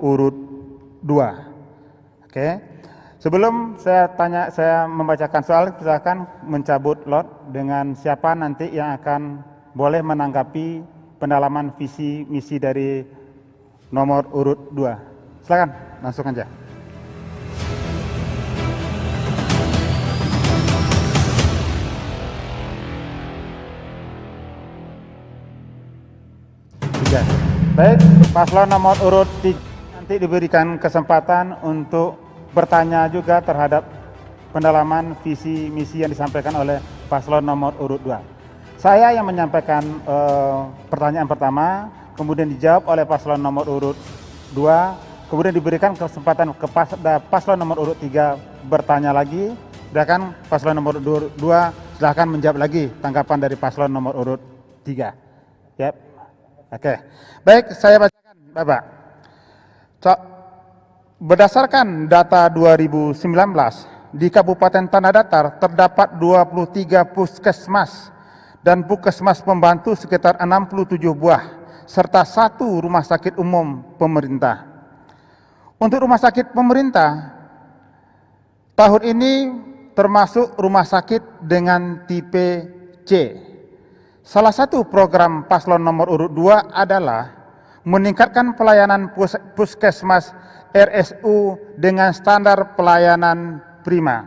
urut 2. Oke. Sebelum saya membacakan soal, silakan mencabut lot dengan siapa nanti yang akan boleh menanggapi pendalaman visi misi dari nomor urut 2. Silakan, langsung aja. Baik, paslon nomor urut 3 nanti diberikan kesempatan untuk bertanya juga terhadap pendalaman visi misi yang disampaikan oleh paslon nomor urut 2. Saya yang menyampaikan pertanyaan pertama, kemudian dijawab oleh paslon nomor urut 2, kemudian diberikan kesempatan kepada paslon nomor urut 3 bertanya lagi, dan paslon nomor urut 2 silahkan menjawab lagi tanggapan dari paslon nomor urut 3. Yep. Oke, baik, saya bacakan, Bapak. Berdasarkan data 2019, di Kabupaten Tanah Datar terdapat 23 puskesmas dan puskesmas pembantu sekitar 67 buah, serta 1 rumah sakit umum pemerintah. Untuk rumah sakit pemerintah, tahun ini termasuk rumah sakit dengan tipe C. Salah satu program paslon nomor urut 2 adalah meningkatkan pelayanan puskesmas RSU dengan standar pelayanan prima.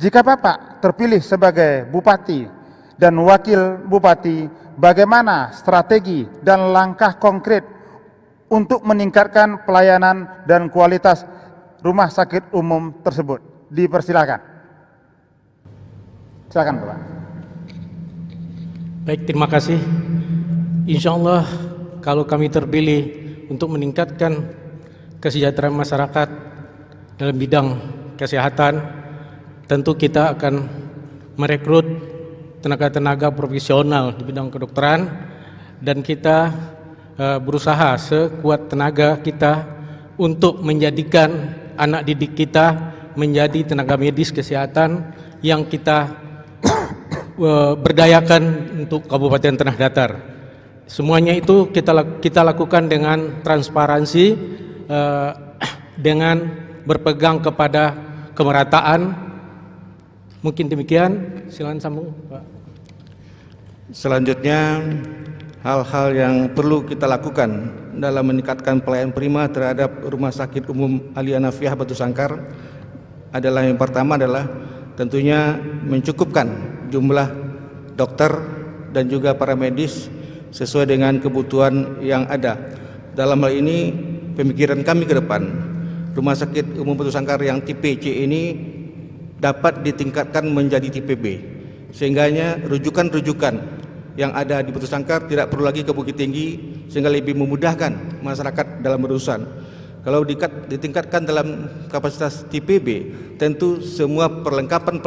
Jika Bapak terpilih sebagai Bupati dan Wakil Bupati, bagaimana strategi dan langkah konkret untuk meningkatkan pelayanan dan kualitas rumah sakit umum tersebut? Dipersilakan. Silakan, Bapak. Baik, terima kasih. Insya Allah kalau kami terpilih untuk meningkatkan kesejahteraan masyarakat dalam bidang kesehatan, tentu kita akan merekrut tenaga-tenaga profesional di bidang kedokteran, dan kita berusaha sekuat tenaga kita untuk menjadikan anak didik kita menjadi tenaga medis kesehatan yang kita berdayakan untuk Kabupaten Tanah Datar. Semuanya itu kita lakukan dengan transparansi, dengan berpegang kepada kemerataan. Mungkin demikian, silakan sambung, Pak. Selanjutnya, hal-hal yang perlu kita lakukan dalam meningkatkan pelayanan prima terhadap Rumah Sakit Umum Ali Hanafiah Batu Sangkar adalah, yang pertama adalah tentunya mencukupkan jumlah dokter dan juga para medis sesuai dengan kebutuhan yang ada. Dalam hal ini, pemikiran kami ke depan, Rumah Sakit Umum Batu Sangkar yang tipe C ini dapat ditingkatkan menjadi tipe B, sehingganya rujukan-rujukan yang ada di Batu Sangkar tidak perlu lagi ke Bukit Tinggi, sehingga lebih memudahkan masyarakat dalam berurusan. Kalau ditingkatkan dalam kapasitas tipe B, tentu semua perlengkapan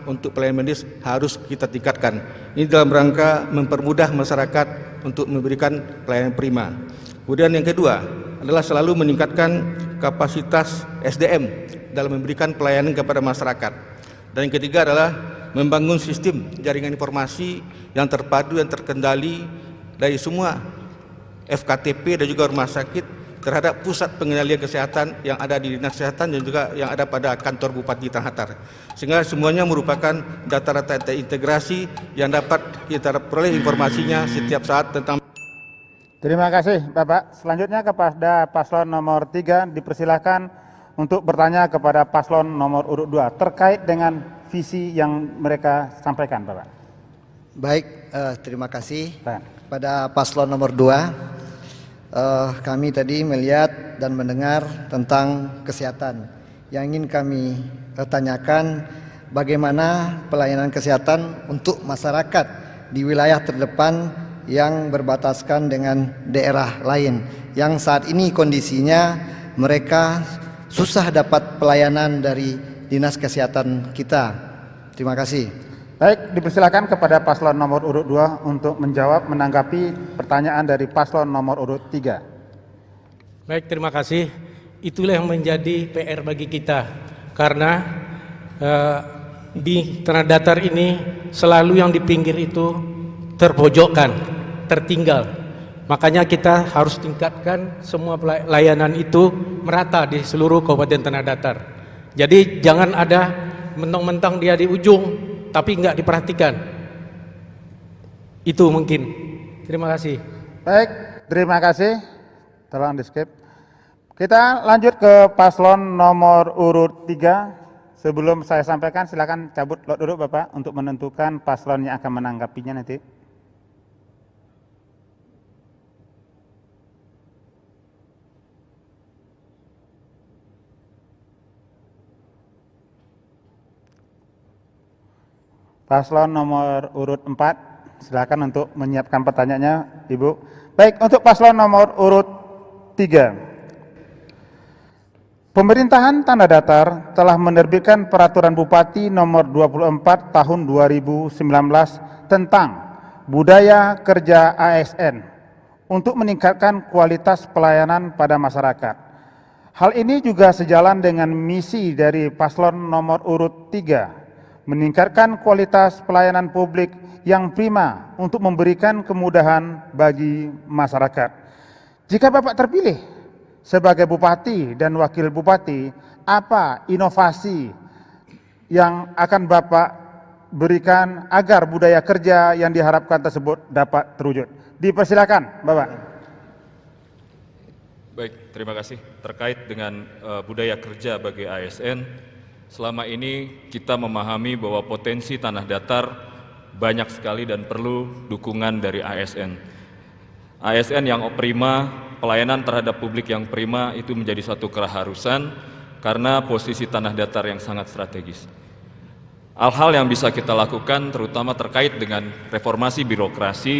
untuk pelayanan medis harus kita tingkatkan. Ini dalam rangka mempermudah masyarakat untuk memberikan pelayanan prima. Kemudian yang kedua adalah selalu meningkatkan kapasitas SDM dalam memberikan pelayanan kepada masyarakat. Dan yang ketiga adalah membangun sistem jaringan informasi yang terpadu, yang terkendali dari semua FKTP dan juga rumah sakit terhadap pusat pengendalian kesehatan yang ada di Dinas Kesehatan dan juga yang ada pada kantor Bupati Tanah Datar, sehingga semuanya merupakan data-data terintegrasi yang dapat kita peroleh informasinya setiap saat tentang. Terima kasih, Bapak. Selanjutnya kepada paslon nomor 3, dipersilakan untuk bertanya kepada paslon nomor urut 2 terkait dengan visi yang mereka sampaikan, Bapak. Baik, terima kasih. Pada paslon nomor 2, kami tadi melihat dan mendengar tentang kesehatan. Yang ingin kami tanyakan, bagaimana pelayanan kesehatan untuk masyarakat di wilayah terdepan yang berbataskan dengan daerah lain, yang saat ini kondisinya mereka susah dapat pelayanan dari Dinas Kesehatan kita. Terima kasih. Baik, dipersilakan kepada paslon nomor urut 2 untuk menjawab, menanggapi pertanyaan dari paslon nomor urut 3. Baik, terima kasih. Itulah yang menjadi PR bagi kita, karena di Tanah Datar ini selalu yang di pinggir itu terpojokkan, tertinggal. Makanya kita harus tingkatkan semua layanan itu merata di seluruh Kabupaten Tanah Datar. Jadi jangan ada mentang-mentang dia di ujung tapi nggak diperhatikan. Itu mungkin. Terima kasih. Baik, terima kasih. Tolong di skip. Kita lanjut ke paslon nomor urut 3. Sebelum saya sampaikan, silakan cabut lot duduk Bapak untuk menentukan paslon yang akan menanggapinya nanti. Paslon nomor urut 4, silakan untuk menyiapkan pertanyaannya, Ibu. Baik, untuk paslon nomor urut 3. Pemerintahan Tanah Datar telah menerbitkan Peraturan Bupati nomor 24 tahun 2019 tentang budaya kerja ASN untuk meningkatkan kualitas pelayanan pada masyarakat. Hal ini juga sejalan dengan misi dari paslon nomor urut 3, meningkatkan kualitas pelayanan publik yang prima untuk memberikan kemudahan bagi masyarakat. Jika Bapak terpilih sebagai Bupati dan Wakil Bupati, apa inovasi yang akan Bapak berikan agar budaya kerja yang diharapkan tersebut dapat terwujud? Dipersilakan, Bapak. Baik, terima kasih. Terkait dengan budaya kerja bagi ASN, selama ini kita memahami bahwa potensi tanah datar banyak sekali dan perlu dukungan dari ASN. ASN yang prima, pelayanan terhadap publik yang prima itu menjadi suatu keharusan karena posisi tanah datar yang sangat strategis. Hal-hal yang bisa kita lakukan terutama terkait dengan reformasi birokrasi,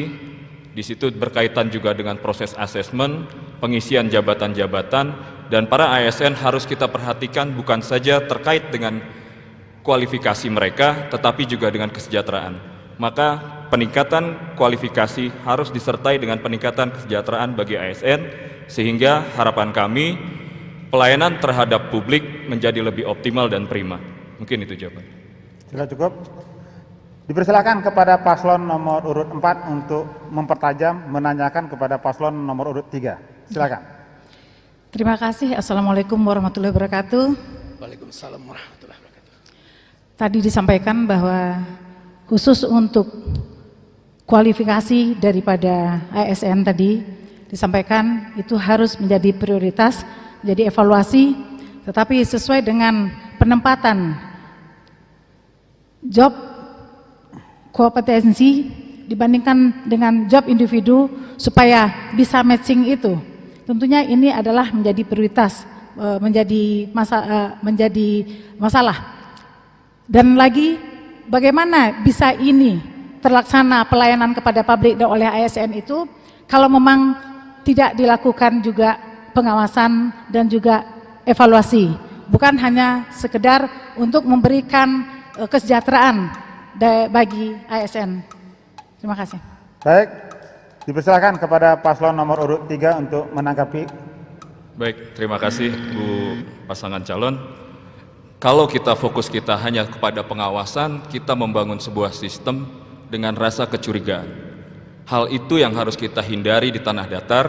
di situ berkaitan juga dengan proses asesmen, pengisian jabatan-jabatan, dan para ASN harus kita perhatikan bukan saja terkait dengan kualifikasi mereka, tetapi juga dengan kesejahteraan. Maka peningkatan kualifikasi harus disertai dengan peningkatan kesejahteraan bagi ASN, sehingga harapan kami pelayanan terhadap publik menjadi lebih optimal dan prima. Mungkin itu jawabannya. Sudah cukup. Dipersilakan kepada paslon nomor urut 4 untuk mempertajam, menanyakan kepada paslon nomor urut 3. Silakan. Terima kasih. Assalamualaikum warahmatullahi wabarakatuh. Waalaikumsalam warahmatullahi wabarakatuh. Tadi disampaikan bahwa khusus untuk kualifikasi daripada ASN tadi disampaikan itu harus menjadi prioritas, menjadi evaluasi, tetapi sesuai dengan penempatan job kompetensi dibandingkan dengan job individu supaya bisa matching itu. Tentunya ini adalah menjadi prioritas, menjadi masalah. Dan lagi bagaimana bisa ini terlaksana pelayanan kepada publik oleh ASN itu kalau memang tidak dilakukan juga pengawasan dan juga evaluasi, bukan hanya sekedar untuk memberikan kesejahteraan bagi ASN. Terima kasih. Baik, dipersilakan kepada paslon nomor urut 3 untuk menanggapi. Baik, terima kasih Bu pasangan calon. Kalau kita fokus kita hanya kepada pengawasan, kita membangun sebuah sistem dengan rasa kecurigaan. Hal itu yang harus kita hindari di tanah datar,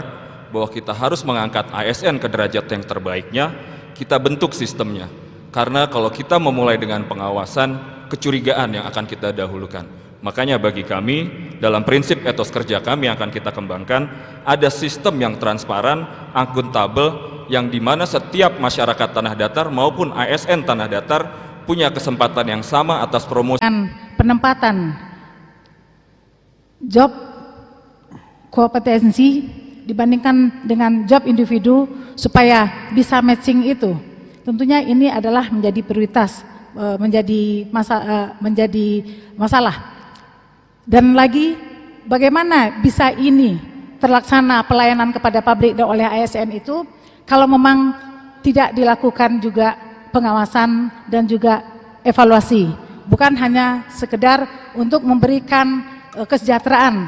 bahwa kita harus mengangkat ASN ke derajat yang terbaiknya, kita bentuk sistemnya. Karena kalau kita memulai dengan pengawasan, kecurigaan yang akan kita dahulukan. Makanya bagi kami, dalam prinsip etos kerja kami yang akan kita kembangkan, ada sistem yang transparan, akuntabel, yang dimana setiap masyarakat tanah datar maupun ASN tanah datar punya kesempatan yang sama atas promosi. Penempatan job kompetensi dibandingkan dengan job individu supaya bisa matching itu. Tentunya ini adalah menjadi prioritas, menjadi masalah. Dan lagi bagaimana bisa ini terlaksana pelayanan kepada publik oleh ASN itu kalau memang tidak dilakukan juga pengawasan dan juga evaluasi, bukan hanya sekedar untuk memberikan kesejahteraan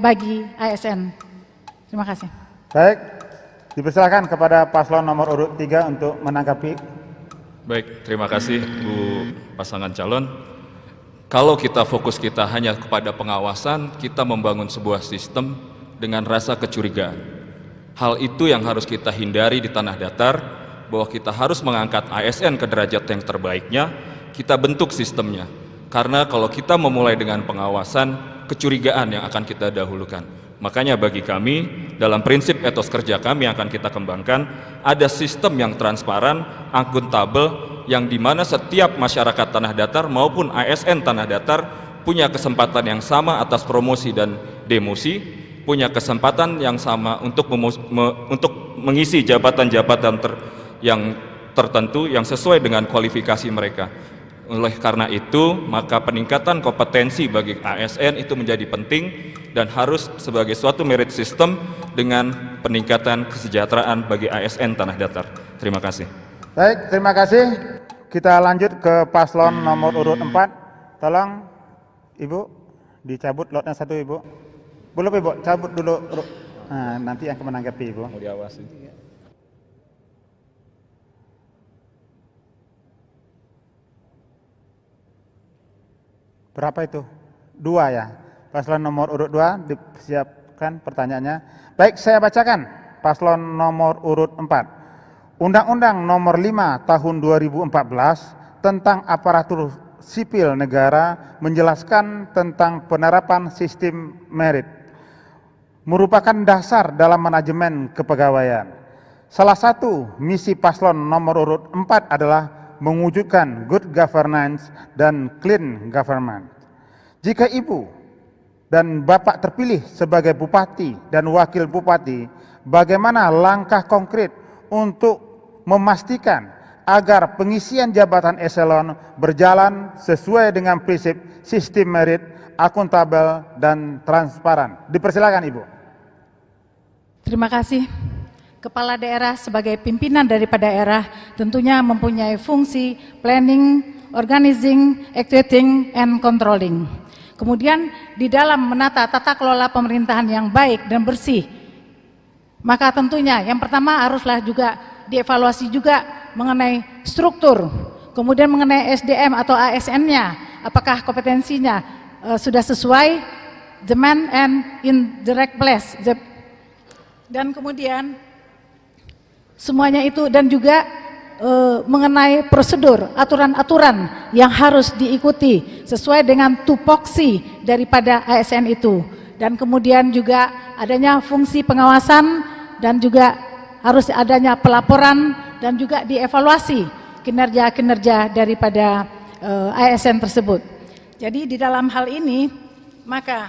bagi ASN. Terima kasih. Baik, dipersilakan kepada paslon nomor urut 3 untuk menanggapi. Baik, terima kasih Bu pasangan calon. Kalau kita fokus kita hanya kepada pengawasan, kita membangun sebuah sistem dengan rasa kecurigaan. Hal itu yang harus kita hindari di tanah datar, bahwa kita harus mengangkat ASN ke derajat yang terbaiknya, kita bentuk sistemnya. Karena kalau kita memulai dengan pengawasan, kecurigaan yang akan kita dahulukan. Makanya bagi kami, dalam prinsip etos kerja kami yang akan kita kembangkan, ada sistem yang transparan, akuntabel, yang dimana setiap masyarakat tanah datar maupun ASN tanah datar punya kesempatan yang sama atas promosi dan demosi, punya kesempatan yang sama untuk mengisi jabatan-jabatan yang tertentu yang sesuai dengan kualifikasi mereka. Oleh karena itu, maka peningkatan kompetensi bagi ASN itu menjadi penting dan harus sebagai suatu merit system dengan peningkatan kesejahteraan bagi ASN tanah datar. Terima kasih. Baik, terima kasih. Kita lanjut ke paslon nomor urut 4. Tolong Ibu dicabut lotnya 1, Ibu. Belum, Ibu, cabut dulu. Nah, nanti yang menanggapi, Ibu. Mau diawasi. Berapa itu? 2 ya. Paslon nomor urut 2 disiapkan pertanyaannya. Baik, saya bacakan. Paslon nomor urut 4. Undang-Undang nomor 5 tahun 2014 tentang aparatur sipil negara menjelaskan tentang penerapan sistem merit. Merupakan dasar dalam manajemen kepegawaian. Salah satu misi paslon nomor urut 4 adalah mewujudkan good governance dan clean government. Jika Ibu dan Bapak terpilih sebagai Bupati dan Wakil Bupati, bagaimana langkah konkret untuk memastikan agar pengisian jabatan eselon berjalan sesuai dengan prinsip sistem merit, akuntabel, dan transparan? Dipersilakan, Ibu. Terima kasih. Kepala daerah sebagai pimpinan daripada daerah tentunya mempunyai fungsi planning, organizing, executing, and controlling. Kemudian di dalam menata tata kelola pemerintahan yang baik dan bersih, maka tentunya yang pertama haruslah juga dievaluasi juga mengenai struktur, kemudian mengenai SDM atau ASN-nya, apakah kompetensinya sudah sesuai, demand and in the right place, dan kemudian semuanya itu, dan juga mengenai prosedur, aturan-aturan yang harus diikuti sesuai dengan tupoksi daripada ASN itu, dan kemudian juga adanya fungsi pengawasan dan juga harus adanya pelaporan dan juga dievaluasi kinerja-kinerja daripada ASN tersebut. Jadi di dalam hal ini maka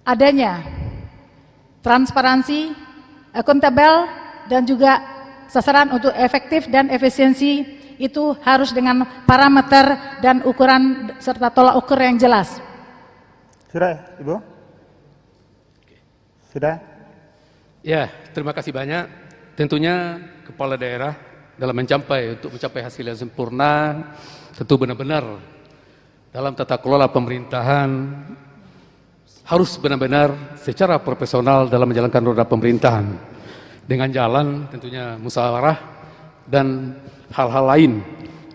adanya transparansi, akuntabel, dan juga sasaran untuk efektif dan efisiensi itu harus dengan parameter dan ukuran serta tolak ukur yang jelas. Sudah, Ibu? Sudah? Ya, terima kasih banyak. Tentunya kepala daerah dalam untuk mencapai hasil yang sempurna, tentu benar-benar dalam tata kelola pemerintahan harus benar-benar secara profesional dalam menjalankan roda pemerintahan dengan jalan tentunya musyawarah dan hal-hal lain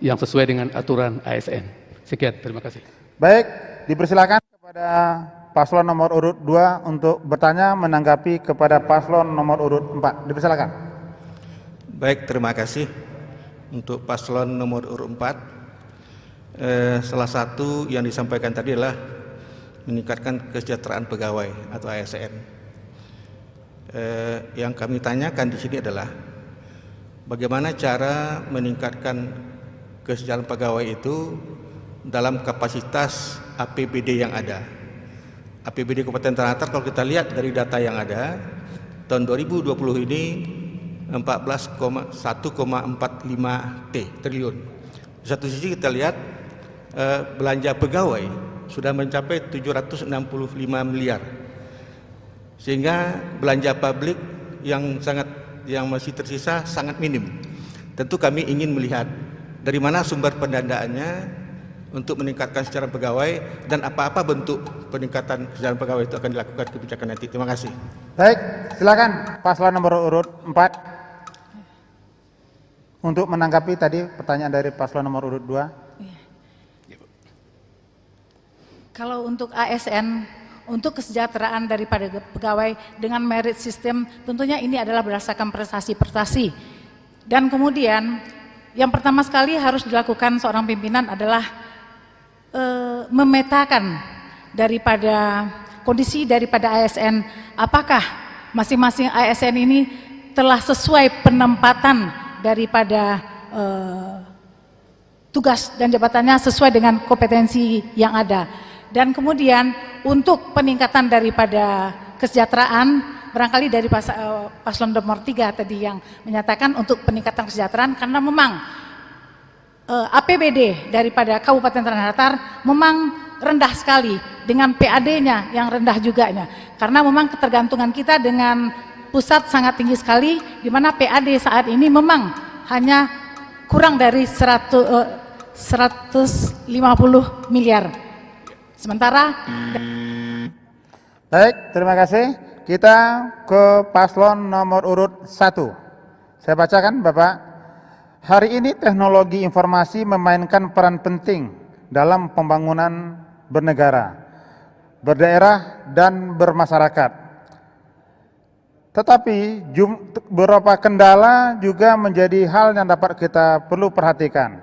yang sesuai dengan aturan ASN. Sekian, terima kasih. Baik, dipersilakan kepada paslon nomor urut 2 untuk bertanya menanggapi kepada paslon nomor urut 4. Dipersilakan. Baik, terima kasih. Untuk paslon nomor urut 4, salah satu yang disampaikan tadi adalah meningkatkan kesejahteraan pegawai atau ASN. Yang kami tanyakan di sini adalah bagaimana cara meningkatkan kesejahteraan pegawai itu dalam kapasitas APBD yang ada. APBD Kabupaten Tanah Datar kalau kita lihat dari data yang ada tahun 2020 ini 1,45 triliun. Di satu sisi kita lihat belanja pegawai sudah mencapai 765 miliar. Sehingga belanja publik yang masih tersisa sangat minim. Tentu kami ingin melihat dari mana sumber pendanaannya untuk meningkatkan kesejahteraan pegawai dan apa-apa bentuk peningkatan kesejahteraan pegawai itu akan dilakukan kebijakan nanti. Terima kasih. Baik, silakan paslon nomor urut 4 untuk menanggapi tadi pertanyaan dari paslon nomor urut 2. Kalau untuk ASN untuk kesejahteraan daripada pegawai dengan merit system, tentunya ini adalah berdasarkan prestasi-prestasi. Dan kemudian yang pertama sekali harus dilakukan seorang pimpinan adalah memetakan daripada kondisi daripada ASN, apakah masing-masing ASN ini telah sesuai penempatan daripada tugas dan jabatannya sesuai dengan kompetensi yang ada. Dan kemudian untuk peningkatan daripada kesejahteraan, barangkali dari paslon nomor 3 tadi yang menyatakan untuk peningkatan kesejahteraan, karena memang APBD daripada Kabupaten Tanah Datar memang rendah sekali dengan PAD-nya yang rendah juga, karena memang ketergantungan kita dengan pusat sangat tinggi sekali, di mana PAD saat ini memang hanya kurang dari 150 miliar. Sementara baik, terima kasih. Kita ke paslon nomor urut 1. Saya bacakan, Bapak. Hari ini teknologi informasi memainkan peran penting dalam pembangunan bernegara, berdaerah, dan bermasyarakat. Tetapi beberapa kendala juga menjadi hal yang dapat kita perlu perhatikan.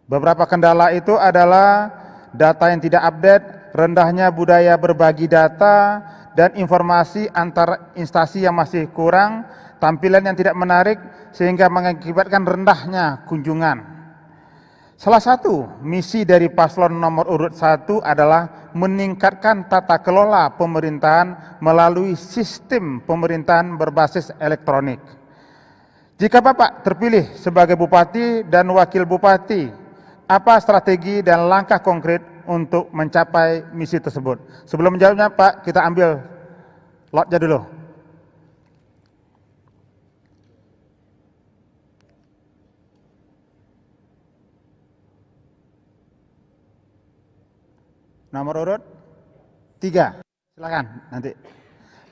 Beberapa kendala itu adalah data yang tidak update, rendahnya budaya berbagi data, dan informasi antar instansi yang masih kurang, tampilan yang tidak menarik, sehingga mengakibatkan rendahnya kunjungan. Salah satu misi dari paslon nomor urut 1 adalah meningkatkan tata kelola pemerintahan melalui sistem pemerintahan berbasis elektronik. Jika Bapak terpilih sebagai Bupati dan Wakil Bupati, apa strategi dan langkah konkret untuk mencapai misi tersebut? Sebelum menjawabnya, Pak, kita ambil lotnya dulu. Nomor urut 3, silakan nanti.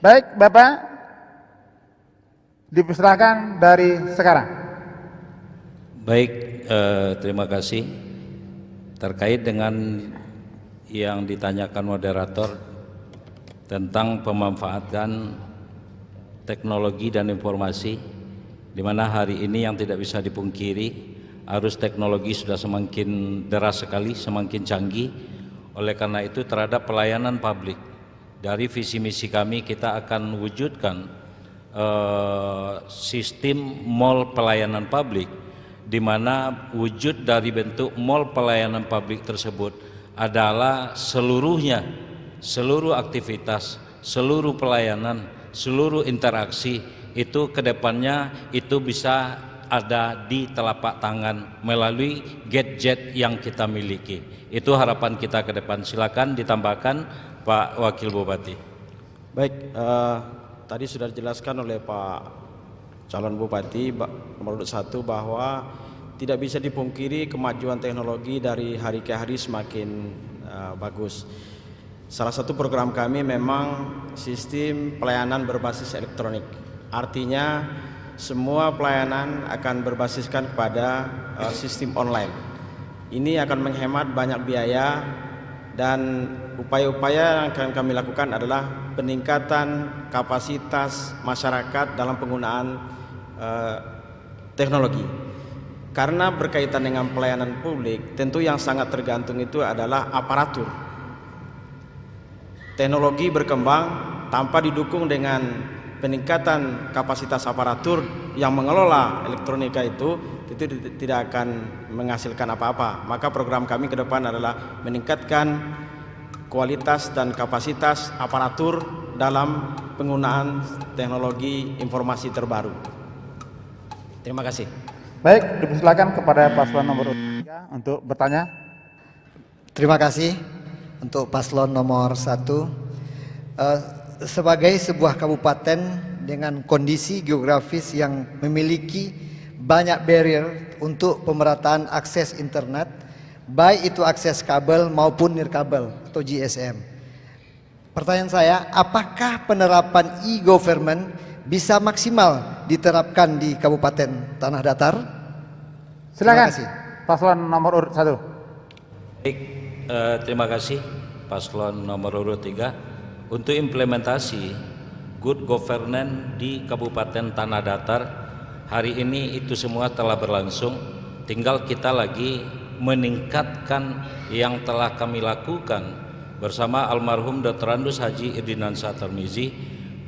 Baik, Bapak, dipersilakan dari sekarang. Baik, terima kasih. Terkait dengan yang ditanyakan moderator tentang pemanfaatan teknologi dan informasi, di mana hari ini yang tidak bisa dipungkiri, arus teknologi sudah semakin deras sekali, semakin canggih. Oleh karena itu, terhadap pelayanan publik, dari visi misi kami kita akan wujudkan sistem mall pelayanan publik, di mana wujud dari bentuk mall pelayanan publik tersebut adalah seluruhnya, seluruh aktivitas, seluruh pelayanan, seluruh interaksi itu kedepannya itu bisa ada di telapak tangan melalui gadget yang kita miliki. Itu harapan kita ke depan. Silakan ditambahkan Pak Wakil Bupati. Baik, tadi sudah dijelaskan oleh Pak calon Bupati nomor 1 bahwa tidak bisa dipungkiri kemajuan teknologi dari hari ke hari semakin bagus. Salah satu program kami memang sistem pelayanan berbasis elektronik. Artinya semua pelayanan akan berbasiskan kepada sistem online. Ini akan menghemat banyak biaya, dan upaya-upaya yang akan kami lakukan adalah peningkatan kapasitas masyarakat dalam penggunaan teknologi. Karena berkaitan dengan pelayanan publik, tentu yang sangat tergantung itu adalah aparatur. Teknologi berkembang tanpa didukung dengan peningkatan kapasitas aparatur yang mengelola elektronika itu tidak akan menghasilkan apa-apa. Maka program kami ke depan adalah meningkatkan kualitas dan kapasitas aparatur dalam penggunaan teknologi informasi terbaru. Terima kasih. Baik, dipersilakan kepada paslon nomor 3 untuk bertanya. Terima kasih untuk paslon nomor 1. Sebagai sebuah kabupaten dengan kondisi geografis yang memiliki banyak barrier untuk pemerataan akses internet, baik itu akses kabel maupun nirkabel atau GSM. Pertanyaan saya, apakah penerapan e-government bisa maksimal diterapkan di Kabupaten Tanah Datar? Silakan, paslon nomor urut 1. Baik, terima kasih. paslon nomor urut 3 untuk implementasi good governance di Kabupaten Tanah Datar. Hari ini itu semua telah berlangsung, tinggal kita lagi meningkatkan yang telah kami lakukan bersama almarhum Dr. Andus Haji Irdinansyah Tarmizi,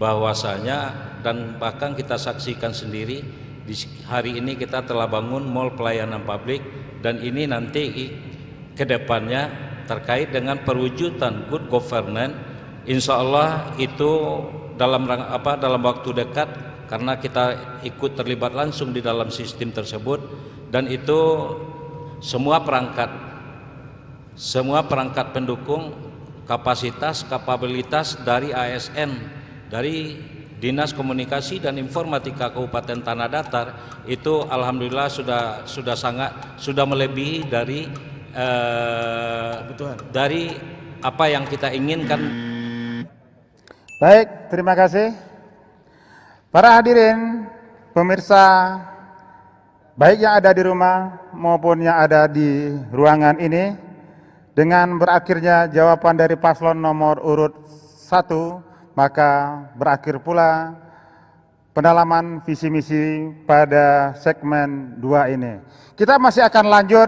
bahwasanya dan bahkan kita saksikan sendiri di hari ini kita telah bangun mall pelayanan publik, dan ini nanti ke depannya terkait dengan perwujudan good governance, insya Allah itu dalam waktu dekat, karena kita ikut terlibat langsung di dalam sistem tersebut, dan itu semua perangkat pendukung, kapabilitas dari ASN, dari Dinas Komunikasi dan Informatika Kabupaten Tanah Datar itu alhamdulillah sudah melebihi dari apa yang kita inginkan. Baik, terima kasih. Para hadirin, pemirsa, baik yang ada di rumah maupun yang ada di ruangan ini, dengan berakhirnya jawaban dari paslon nomor urut 1, maka berakhir pula pendalaman visi misi pada segmen 2 ini. Kita masih akan lanjut